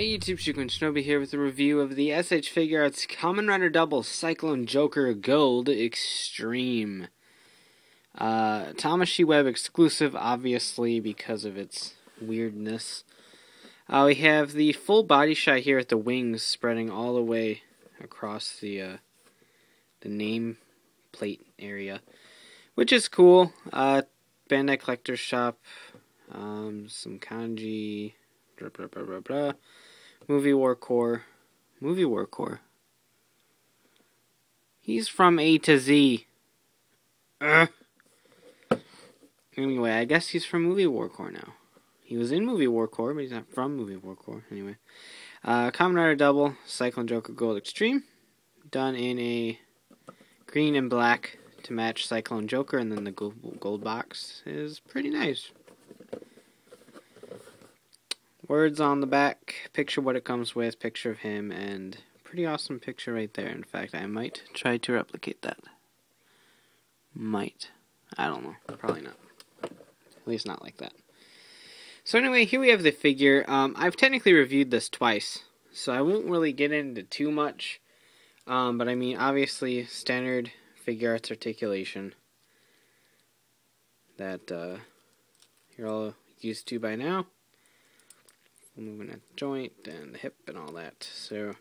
Hey YouTube, CycloneJokerXtreme here with a review of the S.H.Figuarts Kamen Rider Double CycloneJokerGoldXtreme. Tamashii Web exclusive, obviously, because of its weirdness. We have the full body shot here at the wings, spreading all the way across the name plate area, which is cool. Bandai Collector's Shop, some kanji, blah blah blah blah blah. Movie War Core. He's from A to Z. Anyway, I guess he's from Movie War Core now. He was in Movie War Core, but he's not from Movie War Core. Anyway. Kamen Rider Double, CycloneJokerGoldXtreme. Done in a green and black to match Cyclone Joker, and then the gold box is pretty nice. Words on the back, picture what it comes with, picture of him, and pretty awesome picture right there. In fact, I might try to replicate that. Might. I don't know. Probably not. At least not like that. So anyway, here we have the figure. I've technically reviewed this twice, so I won't really get into too much. But I mean, obviously, standard Figuarts articulation that you're all used to by now. Moving that joint and the hip and all that. So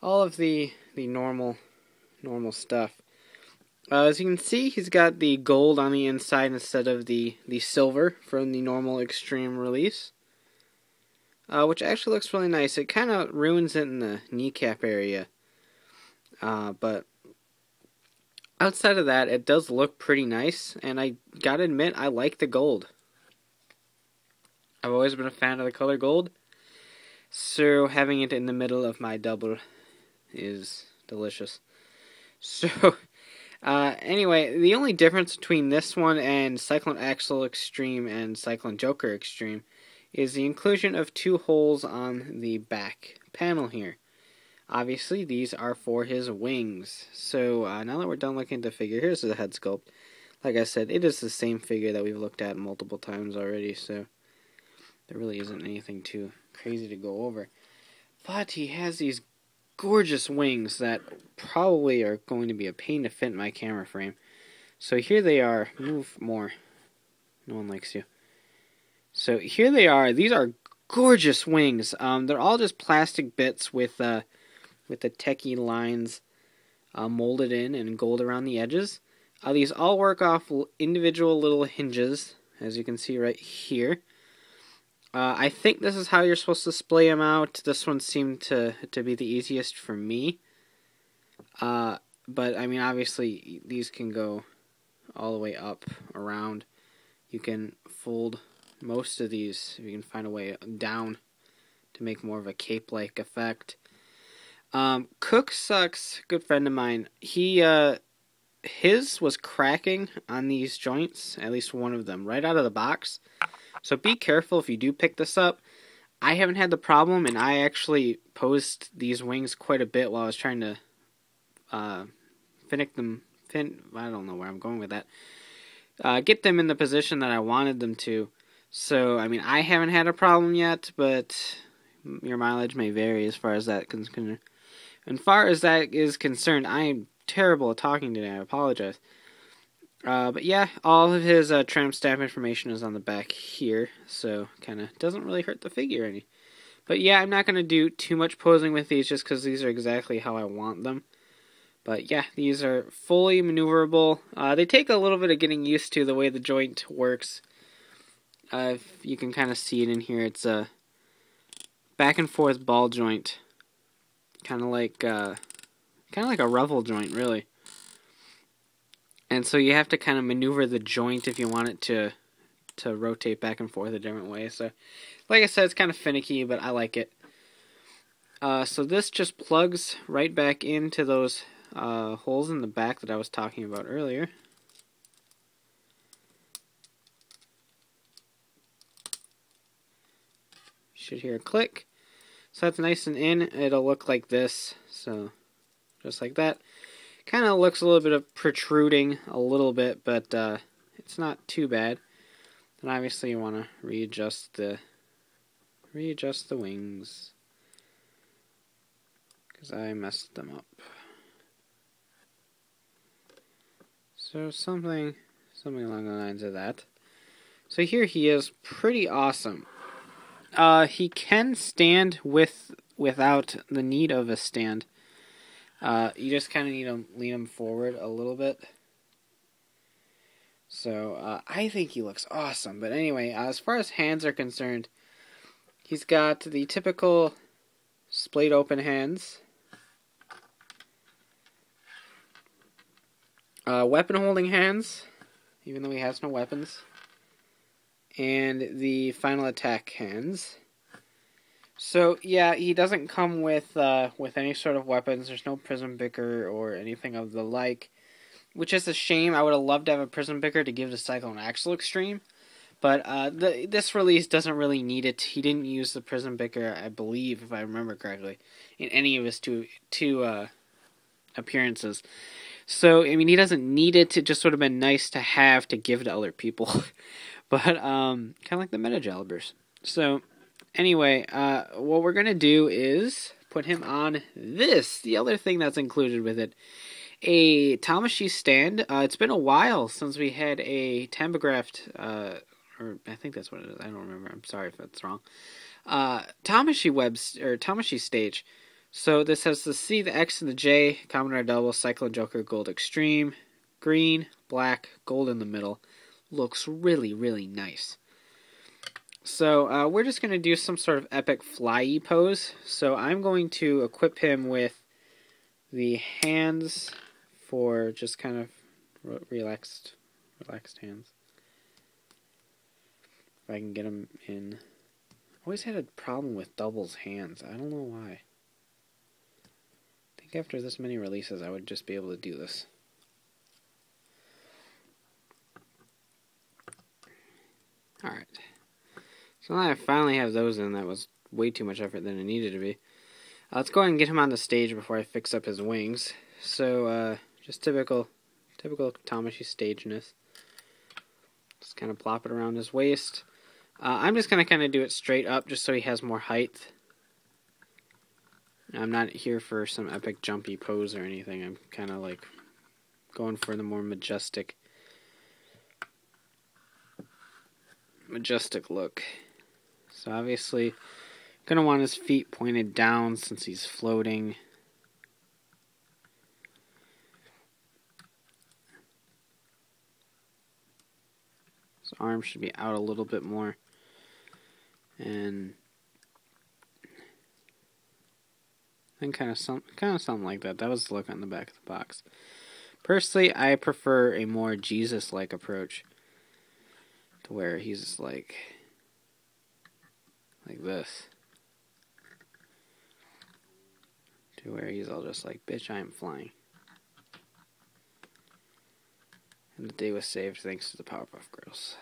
all of the normal stuff. As you can see, he's got the gold on the inside instead of the silver from the normal Extreme release, which actually looks really nice. It kind of ruins it in the kneecap area, but outside of that, it does look pretty nice. And I gotta admit, I like the gold. I've always been a fan of the color gold, so having it in the middle of my double is delicious. So, anyway, the only difference between this one and CycloneXtreme and CycloneJokerXtreme is the inclusion of two holes on the back panel here. Obviously, these are for his wings. So, now that we're done looking at the figure, here's the head sculpt. Like I said, it is the same figure that we've looked at multiple times already, so there really isn't anything too crazy to go over. But he has these gorgeous wings that probably are going to be a pain to fit in my camera frame. So here they are. Move more. No one likes you. So here they are. These are gorgeous wings. They're all just plastic bits with the techie lines molded in and gold around the edges. These all work off individual little hinges, as you can see right here. I think this is how you're supposed to splay them out. This one seemed to be the easiest for me. But, I mean, obviously, these can go all the way up, around. You can fold most of these, if you can find a way down, to make more of a cape-like effect. Cook Sucks, good friend of mine, his was cracking on these joints, at least one of them, right out of the box. So be careful if you do pick this up. I haven't had the problem, and I actually posed these wings quite a bit while I was trying to I don't know where I'm going with that. Get them in the position that I wanted them to. So, I mean, I haven't had a problem yet, but your mileage may vary as far as that is concerned. As far as that is concerned, I am terrible at talking today. I apologize. But yeah, all of his tramp stamp information is on the back here, so kind of doesn't really hurt the figure any. But yeah, I'm not going to do too much posing with these just because these are exactly how I want them. But yeah, these are fully maneuverable. They take a little bit of getting used to the way the joint works. If you can kind of see it in here, it's a back and forth ball joint, kind of like a ruffle joint, really. And so you have to kind of maneuver the joint if you want it to rotate back and forth a different way. So, like I said, it's kind of finicky, but I like it. So this just plugs right back into those holes in the back that I was talking about earlier. You should hear a click. So that's nice and in. It'll look like this. So, just like that. Kind of looks a little bit of protruding a little bit, but it's not too bad. Then obviously you want to readjust the readjust the wings, because I messed them up. So something along the lines of that. So here he is, pretty awesome. He can stand without the need of a stand. You just kind of need to lean him forward a little bit. So I think he looks awesome. But anyway, as far as hands are concerned, he's got the typical splayed open hands. Weapon holding hands, even though he has no weapons. And the final attack hands. So yeah, he doesn't come with any sort of weapons. There's no Prism Bicker or anything of the like, which is a shame. I would have loved to have a Prism Bicker to give to CycloneXtreme, but this release doesn't really need it. He didn't use the Prism Bicker, I believe, if I remember correctly, in any of his two appearances. So I mean, he doesn't need it. It just would have been nice to have to give to other people. But kind of like the Meta Jalbers. So anyway, what we're gonna do is put him on this. The other thing that's included with it, a Tamashii stand. It's been a while since we had a Tambagraphed, or I think that's what it is. I don't remember. I'm sorry if that's wrong. Tamashii Stage. So this has the C, the X, and the J. Kamen double. CycloneJokerGoldXtreme. Green, black, gold in the middle. Looks really, really nice. So we're just going to do some sort of epic fly-y pose. So I'm going to equip him with the hands for just kind of relaxed hands. If I can get him in. I always had a problem with doubles hands. I don't know why. I think after this many releases I would just be able to do this. Alright, so now I finally have those in. That was way too much effort than it needed to be. Let's go ahead and get him on the stage before I fix up his wings. So, just typical Tamashii Stageness. Just kind of plop it around his waist. I'm just going to kind of do it straight up just so he has more height. I'm not here for some epic jumpy pose or anything. I'm kind of like going for the more majestic look. So obviously gonna want his feet pointed down since he's floating. His arms should be out a little bit more, and then kind of something like that. That was the look on the back of the box. Personally, I prefer a more Jesus-like approach, to where he's like this, to where he's all just like, bitch, I am flying. And the day was saved thanks to the Powerpuff Girls.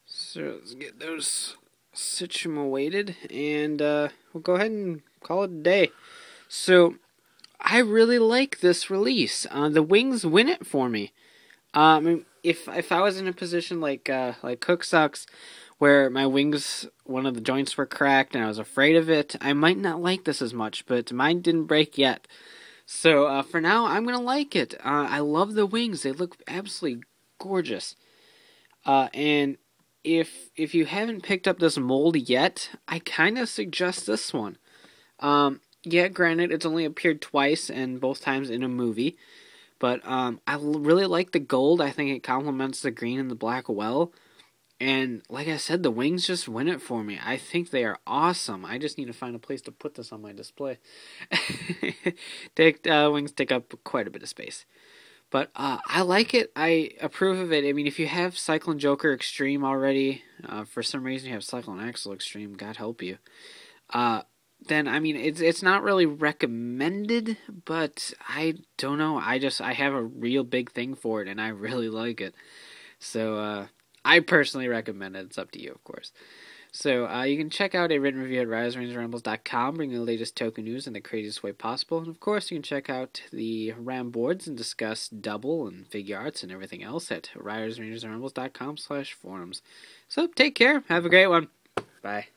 So let's get those situated, and we'll go ahead and call it a day. So I really like this release. The wings win it for me. I mean, if I was in a position like Cook Sucks, where my wings, one of the joints were cracked and I was afraid of it, I might not like this as much, but mine didn't break yet. So for now, I'm going to like it. I love the wings. They look absolutely gorgeous. And if you haven't picked up this mold yet, I kind of suggest this one. Yeah, granted, it's only appeared twice, and both times in a movie. But I really like the gold. I think it complements the green and the black well. And like I said, the wings just win it for me. I think they are awesome. I just need to find a place to put this on my display. Wings take up quite a bit of space. But I like it. I approve of it. I mean, if you have CycloneJokerXtreme already, for some reason you have CycloneXtreme, God help you. Then, I mean, it's not really recommended, but I don't know. I have a real big thing for it, and I really like it. So, I personally recommend it. It's up to you, of course. So you can check out a written review at ridersrangersrambles.com, bringing the latest token news in the craziest way possible. And of course, you can check out the RAM boards and discuss double and Figuarts and everything else at ridersrangersrambles.com/forums. So take care. Have a great one. Bye.